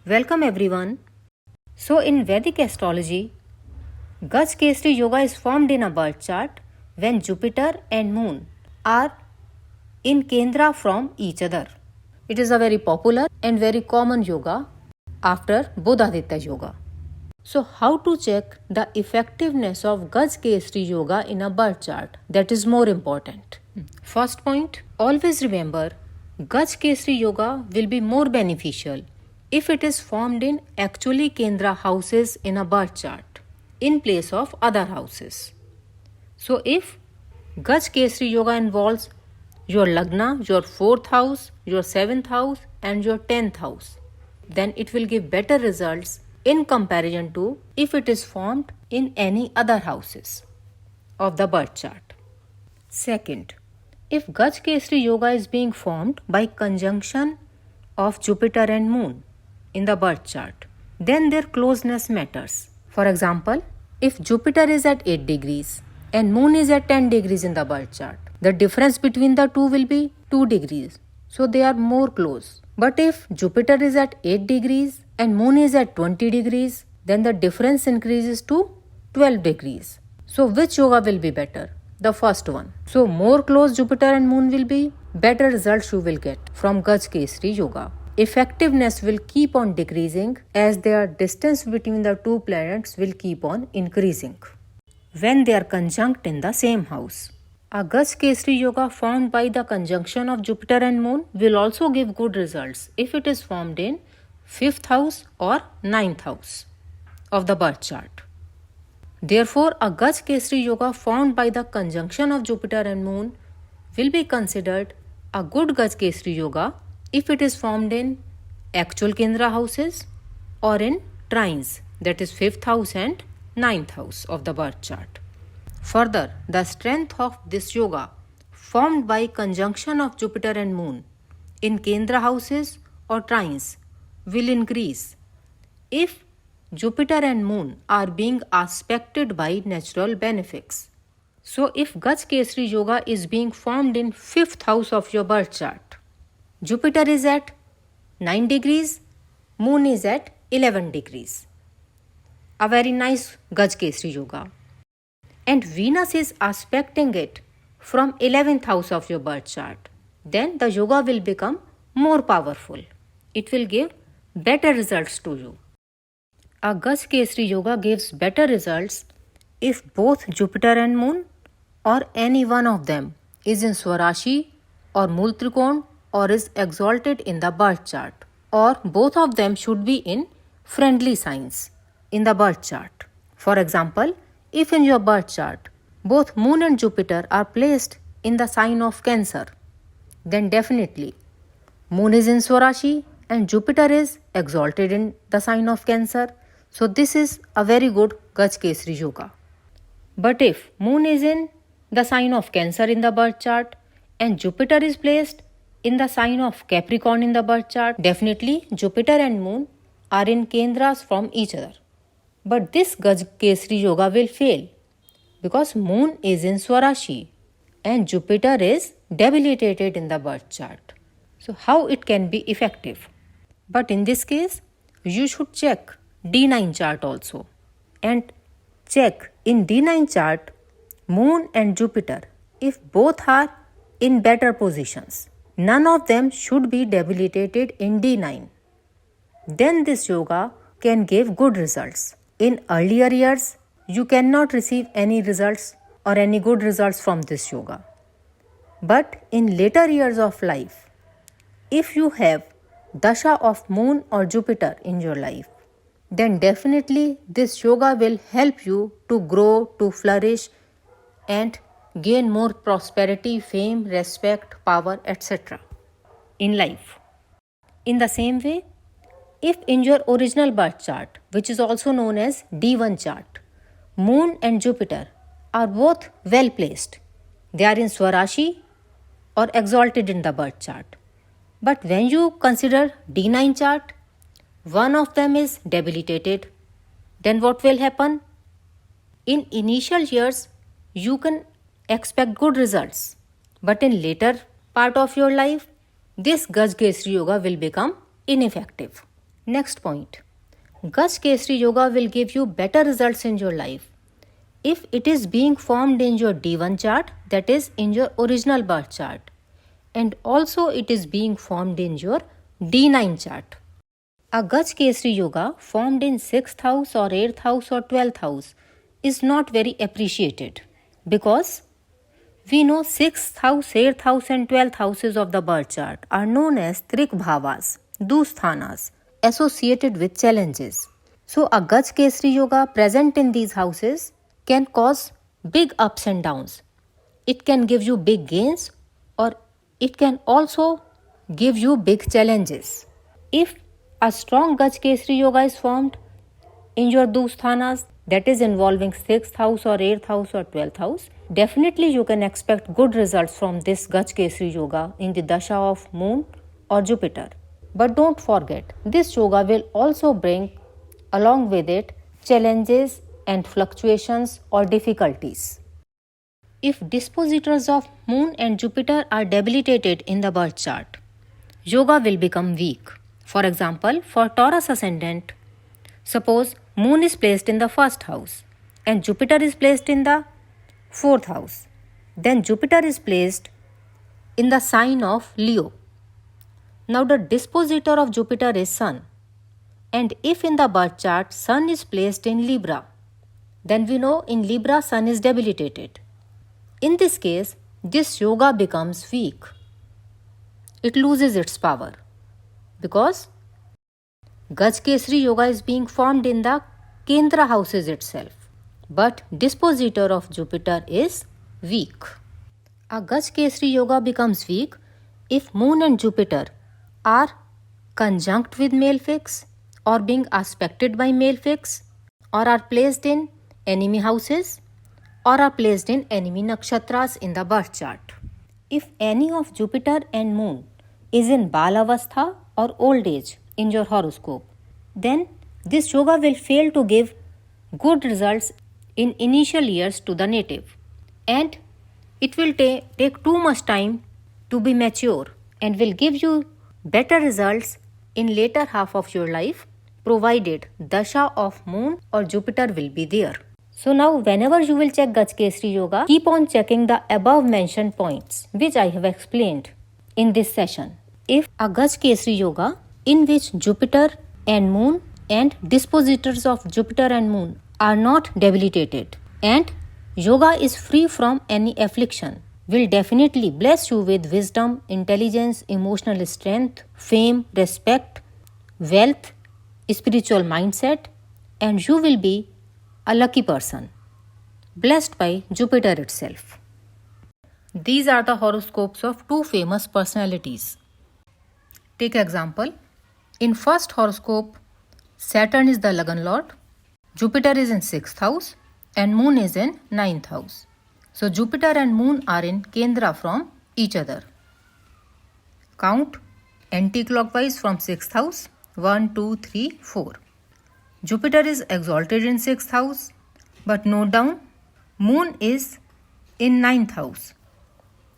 Welcome everyone. So in Vedic astrology, Gaj Kesri Yoga is formed in a birth chart when Jupiter and Moon are in Kendra from each other. It is a very popular and very common yoga after Bodhaditya Yoga. So how to check the effectiveness of Gaj Kesri Yoga in a birth chart? That is more important. First point, always remember Gaj Kesri Yoga will be more beneficial if it is formed in actually Kendra houses in a birth chart in place of other houses. So if Gaj Kesri Yoga involves your Lagna, your 4th house, your 7th house and your 10th house, then it will give better results in comparison to if it is formed in any other houses of the birth chart. Second, if Gaj Kesri Yoga is being formed by conjunction of Jupiter and Moon in the birth chart, then their closeness matters. For example, if Jupiter is at 8 degrees and Moon is at 10 degrees in the birth chart, the difference between the two will be 2 degrees. So they are more close. But if Jupiter is at 8 degrees and Moon is at 20 degrees, then the difference increases to 12 degrees. So which yoga will be better? The first one. So more close Jupiter and Moon will be, better results you will get from Gaj Kesri Yoga. Effectiveness will keep on decreasing as their distance between the two planets will keep on increasing when they are conjunct in the same house. A Gaj Kesri Yoga formed by the conjunction of Jupiter and Moon will also give good results if it is formed in 5th house or 9th house of the birth chart. Therefore, a Gaj Kesri Yoga formed by the conjunction of Jupiter and Moon will be considered a good Gaj Kesri Yoga if it is formed in actual Kendra houses or in trines, that is 5th house and 9th house of the birth chart. Further, the strength of this yoga formed by conjunction of Jupiter and Moon in Kendra houses or trines will increase if Jupiter and Moon are being aspected by natural benefics. So if Gaj Kesri Yoga is being formed in 5th house of your birth chart, Jupiter is at 9 degrees, Moon is at 11 degrees. A very nice Gaj Kesri Yoga. And Venus is aspecting it from 11th house of your birth chart. Then the yoga will become more powerful. It will give better results to you. A Gaj Kesri Yoga gives better results if both Jupiter and Moon or any one of them is in Swarashi or Mool Trikon or is exalted in the birth chart, or both of them should be in friendly signs in the birth chart. For example, if in your birth chart both Moon and Jupiter are placed in the sign of Cancer, then definitely Moon is in Swarashi and Jupiter is exalted in the sign of Cancer. So this is a very good Gaj Kesri Yoga. But if Moon is in the sign of Cancer in the birth chart and Jupiter is placed in the sign of Capricorn in the birth chart, definitely Jupiter and Moon are in Kendras from each other. But this Gaj Kesri Yoga will fail because Moon is in Swarashi and Jupiter is debilitated in the birth chart. So how it can be effective? But in this case, you should check D9 chart also and check in D9 chart Moon and Jupiter if both are in better positions. None of them should be debilitated in D9. Then this yoga can give good results. In earlier years, you cannot receive any results or any good results from this yoga. But in later years of life, if you have dasha of Moon or Jupiter in your life, then definitely this yoga will help you to grow, to flourish and gain more prosperity, fame, respect, power, etc. in life. In the same way, if in your original birth chart, which is also known as D1 chart, Moon and Jupiter are both well placed, they are in Swarashi or exalted in the birth chart. But when you consider D9 chart, one of them is debilitated, then what will happen? In initial years, you can expect good results, but in later part of your life, this Gaj Kesri Yoga will become ineffective. Next point. Gaj Kesari Yoga will give you better results in your life if it is being formed in your D1 chart, that is in your original birth chart, and also it is being formed in your D9 chart. A Gaj Kesari Yoga formed in 6th house or 8th house or 12th house is not very appreciated because we know 6th house, 8th house and 12th houses of the birth chart are known as Trik Bhavas, Dusthanas, associated with challenges. So a Gaj Kesari Yoga present in these houses can cause big ups and downs. It can give you big gains or it can also give you big challenges. If a strong Gaj Kesari Yoga is formed in your Dusthanas, that is involving 6th house or 8th house or 12th house, definitely you can expect good results from this Gaj Kesari Yoga in the Dasha of Moon or Jupiter. But don't forget, this yoga will also bring along with it challenges and fluctuations or difficulties. If dispositors of Moon and Jupiter are debilitated in the birth chart, yoga will become weak. For example, for Taurus ascendant, suppose Moon is placed in the 1st house and Jupiter is placed in the 4th house. Then Jupiter is placed in the sign of Leo. Now the dispositor of Jupiter is Sun. And if in the birth chart Sun is placed in Libra, then we know in Libra Sun is debilitated. In this case, this yoga becomes weak. It loses its power because Gaj Kesari Yoga is being formed in the Kendra houses itself, but dispositor of Jupiter is weak. A Gaj Kesari Yoga becomes weak if Moon and Jupiter are conjunct with malefics or being aspected by malefics or are placed in enemy houses or are placed in enemy nakshatras in the birth chart. If any of Jupiter and Moon is in Balavastha or old age in your horoscope, then this yoga will fail to give good results in initial years to the native, and it will take too much time to be mature and will give you better results in later half of your life provided Dasha of Moon or Jupiter will be there. So now whenever you will check Gaj Kesari Yoga, keep on checking the above mentioned points which I have explained in this session. If a Gaj Kesari Yoga in which Jupiter and Moon and dispositors of Jupiter and Moon are not debilitated and yoga is free from any affliction, will definitely bless you with wisdom, intelligence, emotional strength, fame, respect, wealth, spiritual mindset, and you will be a lucky person, blessed by Jupiter itself. These are the horoscopes of two famous personalities. Take example, in first horoscope, Saturn is the Lagan Lord, Jupiter is in 6th house and Moon is in 9th house. So Jupiter and Moon are in Kendra from each other. Count anti-clockwise from 6th house, 1, 2, 3, 4. Jupiter is exalted in 6th house, but note down, Moon is in 9th house,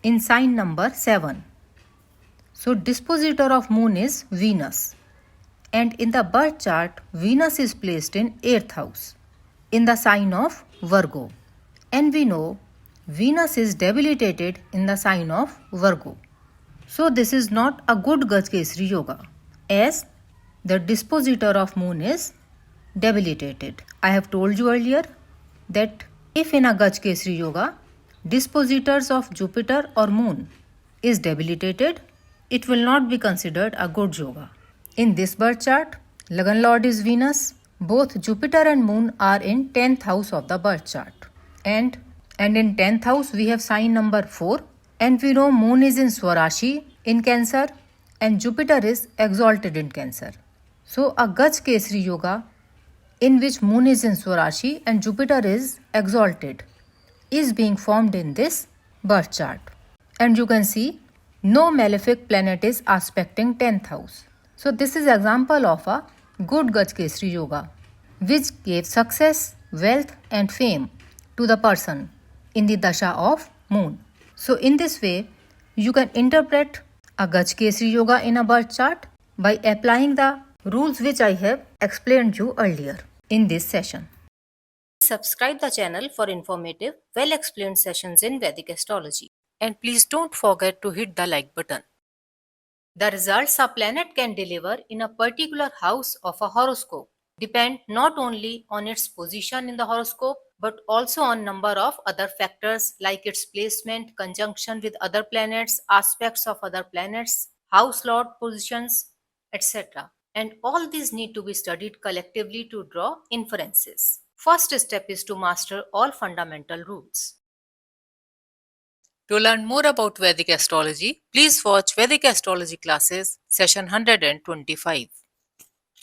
in sign number 7. So dispositor of Moon is Venus. And in the birth chart, Venus is placed in 8th house, in the sign of Virgo. And we know Venus is debilitated in the sign of Virgo. So this is not a good Gaj Kesari Yoga, as the dispositor of Moon is debilitated. I have told you earlier that if in a Gaj Kesari Yoga, dispositors of Jupiter or Moon is debilitated, it will not be considered a good yoga. In this birth chart, Lagan Lord is Venus. Both Jupiter and Moon are in 10th house of the birth chart. And in 10th house, we have sign number 4. And we know Moon is in Swarashi in Cancer and Jupiter is exalted in Cancer. So a Gaj Kesari Yoga in which Moon is in Swarashi and Jupiter is exalted is being formed in this birth chart. And you can see no malefic planet is aspecting 10th house. So this is example of a good Gaj Kesari Yoga which gave success, wealth and fame to the person in the Dasha of Moon. So in this way, you can interpret a Gaj Kesari Yoga in a birth chart by applying the rules which I have explained you earlier in this session. Subscribe the channel for informative, well-explained sessions in Vedic astrology. And please don't forget to hit the like button. The results a planet can deliver in a particular house of a horoscope depend not only on its position in the horoscope but also on number of other factors like its placement, conjunction with other planets, aspects of other planets, house lord positions, etc. And all these need to be studied collectively to draw inferences. First step is to master all fundamental rules. To learn more about Vedic astrology, please watch Vedic astrology classes session 125.